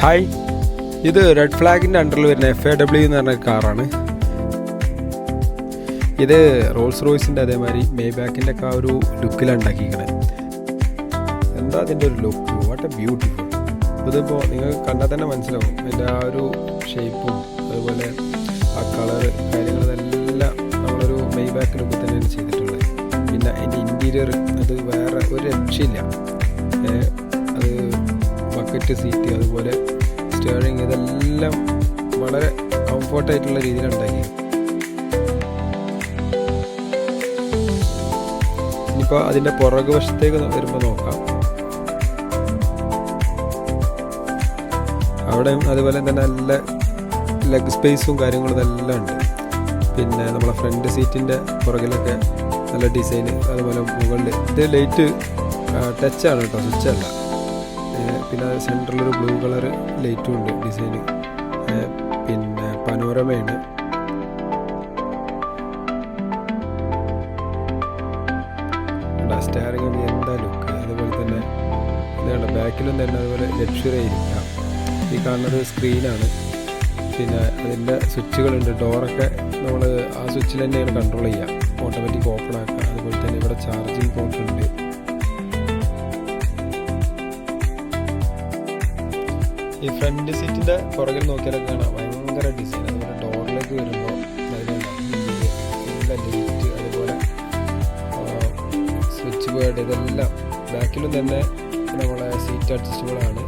Hi, ഇത് red ഫ്ലാഗിൻ്റെ അണ്ടറിൽ വരുന്ന FAW എന്ന് പറഞ്ഞ കാറാണ്. ഇത് റോൾസ് റോയ്സിൻ്റെ അതേമാതിരി മേബാക്കിൻ്റെ ഒക്കെ ആ ഒരു ലുക്കിലാണ് ഉണ്ടാക്കിയിരിക്കുന്നത്. എന്താ അതിൻ്റെ ഒരു ലുക്ക്, വാട്ട് എ ബ്യൂട്ടിഫുൾ. ഇതിപ്പോൾ നിങ്ങൾക്ക് കണ്ടാൽ തന്നെ മനസ്സിലാവും അതിൻ്റെ ആ ഒരു ഷേപ്പും അതുപോലെ ആ കളറ് കാര്യങ്ങളെല്ലാം നമ്മളൊരു മേബാക്ക് ലുക്കിൽ തന്നെയാണ് ചെയ്തിട്ടുള്ളത്. പിന്നെ അതിൻ്റെ ഇൻറ്റീരിയർ അത് വേറെ ഒരു രക്ഷയില്ല. അത് ബക്കറ്റ് സീറ്റ് അതുപോലെ സ്റ്റിയറിങ് ഇതെല്ലാം വളരെ കംഫർട്ടായിട്ടുള്ള രീതിയിലാണ് ഉണ്ടാക്കിയത്. ഇനിയിപ്പോൾ അതിൻ്റെ പുറകു വശത്തേക്ക് വരുമ്പോൾ നോക്കാം. അവിടെയും അതുപോലെ തന്നെ നല്ല ലെഗ് സ്പേസും കാര്യങ്ങളും ഇതെല്ലാം ഉണ്ട്. പിന്നെ നമ്മളെ ഫ്രണ്ട് സീറ്റിൻ്റെ പുറകിലൊക്കെ നല്ല ഡിസൈൻ, അതുപോലെ മുകളിൽ ഇത് ലൈറ്റ് ടച്ചാണ് കേട്ടോ, സ്വിച്ചല്ല. പിന്നെ സെൻറ്ററിലൊരു ബ്ലൂ കളർ ലൈറ്റും ഉണ്ട് ഡിസൈന്. പിന്നെ പനോരമയാണ്. സ്റ്റിയറിംഗ് ഒക്കെ എന്താ ലുക്ക്. അതുപോലെ തന്നെ ഇതാണ് ബാക്കിലും തന്നെ അതുപോലെ ലക്ഷറി ആയിരിക്കാം. ഈ കാണുന്നത് സ്ക്രീനാണ്. പിന്നെ അതിൻ്റെ സ്വിച്ചുകളുണ്ട്. ഡോറൊക്കെ നമ്മൾ ആ സ്വിച്ചിൽ തന്നെയാണ് കൺട്രോൾ ചെയ്യുക, ഓട്ടോമാറ്റിക് ഓപ്പൺ ആക്കുക. അതുപോലെ തന്നെ ഇവിടെ ചാർജിങ് പോർട്ട് ഉണ്ട്. ഈ ഫ്രണ്ട് സീറ്റിൻ്റെ പുറകിൽ നോക്കിയാലൊക്കെ കാണാം ഭയങ്കര ഡിസൈൻ. അതുപോലെ ഡോറിലേക്ക് വരുമ്പോൾ നല്ല ലൈറ്റ്, അതുപോലെ സ്വിച്ച് ബോർഡ് ഇതെല്ലാം ബാക്കിലും തന്നെ നമ്മളെ സീറ്റ് അഡ്ജസ്റ്റബിളാണ്.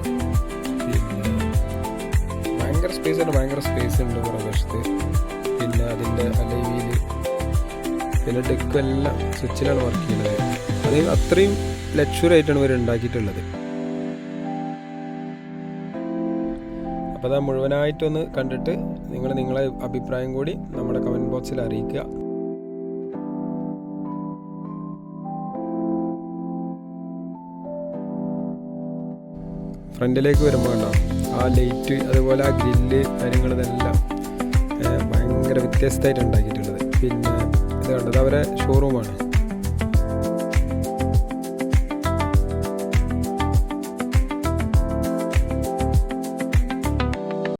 പിന്നെ ഭയങ്കര സ്പേസ് ഉണ്ട്, ഭയങ്കര സ്പേസ് ഉണ്ട് പുറകുവശത്ത്. പിന്നെ അതിൻ്റെ അലൈവിയിൽ പിന്നെ ഡെക്കും എല്ലാം സ്വിച്ചിലാണ് വർക്ക് ചെയ്യുന്നത്. അത് അത്രയും ലക്ഷറി ആയിട്ടാണ് ഇവർ ഉണ്ടാക്കിയിട്ടുള്ളത്. അപ്പോൾ അത് മുഴുവനായിട്ടൊന്ന് കണ്ടിട്ട് നിങ്ങളെ അഭിപ്രായം കൂടി നമ്മുടെ കമൻറ്റ് ബോക്സിൽ അറിയിക്കുക. ഫ്രണ്ടിലേക്ക് വരുമ്പോൾ കണ്ടോ ആ ലൈറ്റ്, അതുപോലെ ആ ഗ്രില്ല് കാര്യങ്ങൾ ഇതെല്ലാം ഭയങ്കര വ്യത്യസ്തമായിട്ട് ഉണ്ടാക്കിയിട്ടുള്ളത്. പിന്നെ ഇത് കണ്ടത് അവരെ ഷോറൂമാണ്.